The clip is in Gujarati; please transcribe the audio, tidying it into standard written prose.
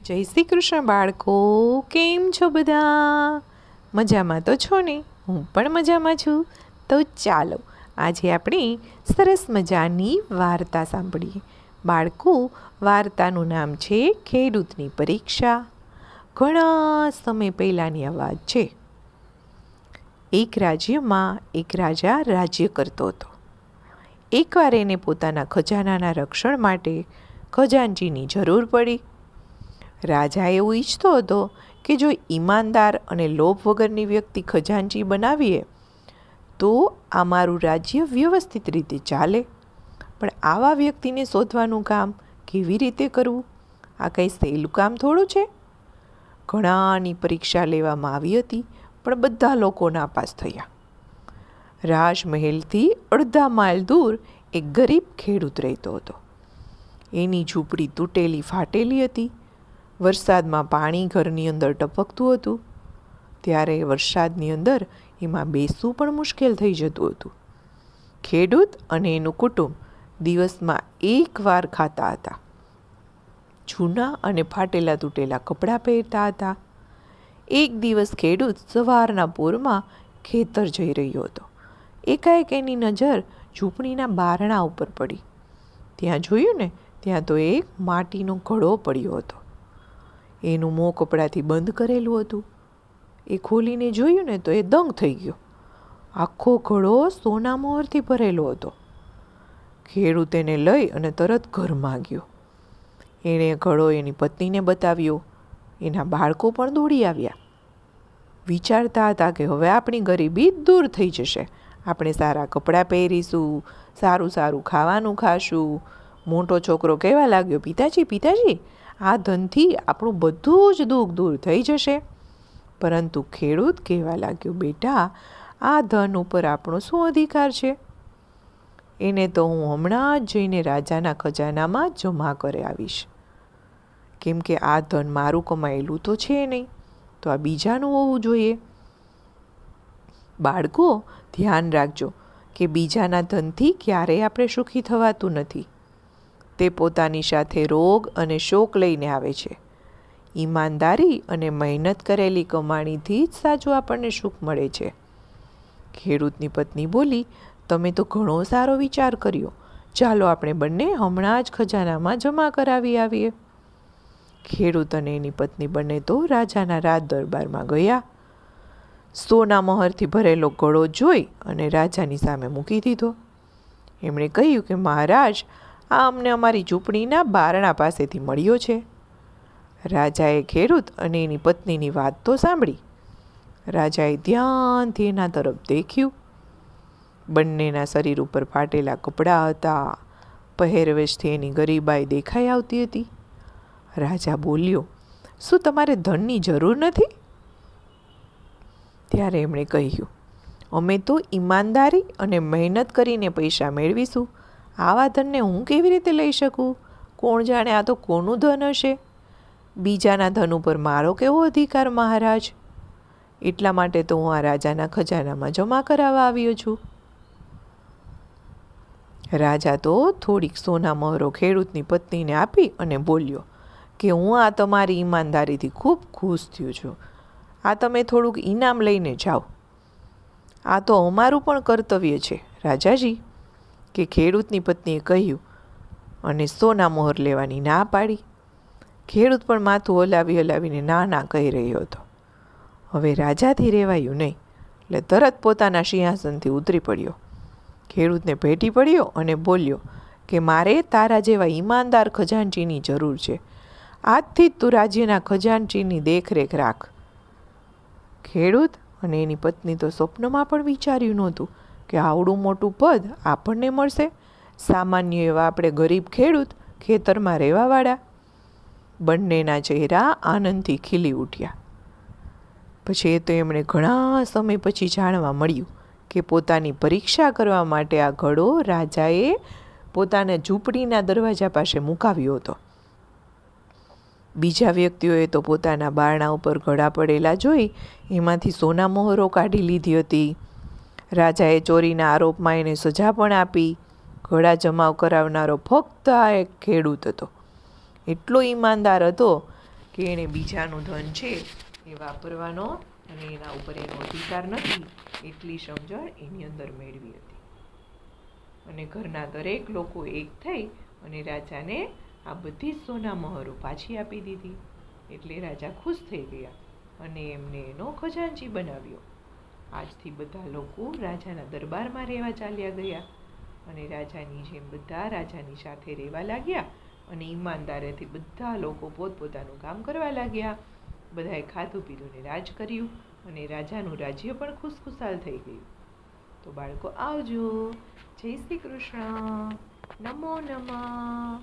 જય શ્રી કૃષ્ણ બાળકો, કેમ છો બધા? મજામાં તો છો ને? હું પણ મજામાં છું. તો ચાલો આજે આપણે સરસ મજાની વાર્તા સાંભળીએ. બાળકો, વાર્તાનું નામ છે ખેડૂતની પરીક્ષા. ઘણા સમય પહેલાંની આ વાત છે. એક રાજ્યમાં એક રાજા રાજ્ય કરતો હતો. એકવાર એને પોતાના ખજાનાના રક્ષણ માટે ખજાનચીની જરૂર પડી. રાજા એવું ઈચ્છતો હતો કે જો ઈમાનદાર અને લોભ વગરની વ્યક્તિ ખજાનચી બનાવીએ તો અમારું રાજ્ય વ્યવસ્થિત રીતે ચાલે. પણ આવા વ્યક્તિને શોધવાનું કામ કેવી રીતે કરવું? આ કંઈ સહેલું કામ થોડું છે. ઘણાની પરીક્ષા લેવામાં આવી હતી, પણ બધા લોકો નાપાસ થયા. રાજમહેલથી અડધા માઇલ દૂર એક ગરીબ ખેડૂત રહેતો હતો. એની ઝૂંપડી તૂટેલી ફાટેલી હતી. વરસાદમાં પાણી ઘરની અંદર ટપકતું હતું. ત્યારે વરસાદની અંદર એમાં બેસવું પણ મુશ્કેલ થઈ જતું હતું. ખેડૂત અને એનું કુટુંબ દિવસમાં એકવાર ખાતા હતા. જૂના અને ફાટેલા તૂટેલા કપડાં પહેરતા હતા. એક દિવસ ખેડૂત સવારના પોરમાં ખેતર જઈ રહ્યો હતો. એકાએક એની નજર ઝૂંપડીના બારણા ઉપર પડી. ત્યાં જોયું ને, ત્યાં તો એક માટીનો ઘડો પડ્યો હતો. એનું મોં કપડાથી બંધ કરેલું હતું. એ ખોલીને જોયું ને તો એ દંગ થઈ ગયો. આખો ઘડો સોના મોહરથી ભરેલો હતો. ખેડૂત એને લઈ અને તરત ઘરમાં ગયો. એણે ઘડો એની પત્નીને બતાવ્યો. એના બાળકો પણ દોડી આવ્યા. વિચારતા હતા કે હવે આપણી ગરીબી દૂર થઈ જશે. આપણે સારા કપડાં પહેરીશું, સારું સારું ખાવાનું ખાશું. મોટો છોકરો કહેવા લાગ્યો, પિતાજી પિતાજી, આ ધનથી આપણું બધું જ દુઃખ દૂર થઈ જશે. પરંતુ ખેડૂત કહેવા લાગ્યો, બેટા, આ ધન ઉપર આપણો શું અધિકાર છે? એને તો હું હમણાં જ જઈને રાજાના ખજાનામાં જમા કરી આવીશ. કેમ કે આ ધન મારું કમાયેલું તો છે નહીં, તો આ બીજાનું હોવું જોઈએ. બાળકો, ધ્યાન રાખજો કે બીજાના ધનથી ક્યારેય આપણે સુખી થવાતું નથી. તે પોતાની સાથે રોગ અને શોક લઈને આવે છે. ઈમાનદારી અને મહેનત કરેલી કમાણીથી જ સાચું આપણને સુખ મળે છે. ખેડૂતની પત્ની બોલી, તમે તો ઘણો સારો વિચાર કર્યો. ચાલો આપણે બંને હમણાં જ ખજાનામાં જમા કરાવી આવીએ. ખેડૂત અને એની પત્ની બંને તો રાજાના રાજ દરબારમાં ગયા. સોના મહોરથી ભરેલો ઘડો જોઈ અને રાજાની સામે મૂકી દીધો. એમણે કહ્યું કે મહારાજ, આ અમને અમારી ઝૂંપડીના બારણા પાસેથી મળ્યો છે. રાજાએ ખેડૂત અને એની પત્નીની વાત તો સાંભળી. રાજાએ ધ્યાનથી એના તરફ દેખ્યું. બંનેના શરીર ઉપર ફાટેલા કપડાં હતા. પહેરવેશથી એની ગરીબાઈ દેખાઈ આવતી હતી. રાજા બોલ્યો, શું તમારે ધનની જરૂર નથી? ત્યારે એમણે કહ્યું, અમે તો ઈમાનદારી અને મહેનત કરીને પૈસા મેળવીશું. આવા ધનને હું કેવી રીતે લઈ શકું? કોણ જાણે આ તો કોનું ધન હશે? બીજાના ધન ઉપર મારો કેવો અધિકાર મહારાજ? એટલા માટે તો હું આ રાજાના ખજાનામાં જમા કરાવવા આવ્યો છું. રાજા તો થોડીક સોના મહોરો ખેડૂતની પત્નીને આપી અને બોલ્યો કે હું આ તમારી ઈમાનદારીથી ખૂબ ખુશ થયો છું. આ તમે થોડુંક ઇનામ લઈને જાઓ. આ તો અમારું પણ કર્તવ્ય છે રાજાજી, કે ખેડૂતની પત્નીએ કહ્યું અને સોના મહોર લેવાની ના પાડી. ખેડૂત પણ માથું હલાવીને ના કહી રહ્યો હતો. હવે રાજાથી રહેવાયું નહીં, એટલે તરત પોતાના સિંહાસનથી ઉતરી પડ્યો. ખેડૂતને ભેટી પડ્યો અને બોલ્યો કે મારે તારા જેવા ઈમાનદાર ખજાનચીની જરૂર છે. આજથી જ તું રાજ્યના ખજાનચીની દેખરેખ રાખ. ખેડૂત અને એની પત્ની તો સ્વપ્નમાં પણ વિચાર્યું નહોતું કે આવડું મોટું પદ આપણને મળશે. સામાન્ય એવા આપણે ગરીબ ખેડૂત, ખેતરમાં રહેવાવાળા. બંનેના ચહેરા આનંદથી ખીલી ઉઠ્યા. પછી એ તો એમણે ઘણા સમય પછી જાણવા મળ્યું કે પોતાની પરીક્ષા કરવા માટે આ ઘડો રાજાએ પોતાના ઝૂંપડીના દરવાજા પાસે મુકાવ્યો હતો. બીજા વ્યક્તિઓએ તો પોતાના બારણા ઉપર ઘડા પડેલા જોઈ એમાંથી સોના મહોરો કાઢી લીધી હતી. રાજાએ ચોરીના આરોપમાં એને સજા પણ આપી. ઘડા જમાવ કરાવનારો ફક્ત આ એક ખેડૂત હતો. એટલો ઈમાનદાર હતો કે એણે બીજાનું ધન છે એ વાપરવાનો અને એના ઉપર એનો અધિકાર નથી એટલી સમજણ એની અંદર મેળવી હતી. અને ઘરના દરેક લોકો એક થઈ અને રાજાને આ બધી જ સોના મહોરો પાછી આપી દીધી. એટલે રાજા ખુશ થઈ ગયા અને એમને એનો ખજાનચી બનાવ્યો. આજથી બધા લોકો રાજાના દરબારમાં રહેવા ચાલ્યા ગયા અને રાજાની જેમ બધા રાજાની સાથે રહેવા લાગ્યા અને ઈમાનદારીથી બધા લોકો પોતપોતાનું કામ કરવા લાગ્યા. બધાએ ખાધું પીધું ને રાજ કર્યું અને રાજાનું રાજ્ય પણ ખુશખુશાલ થઈ ગયું. તો બાળકો આવજો. જય શ્રી કૃષ્ણ. નમો નમઃ.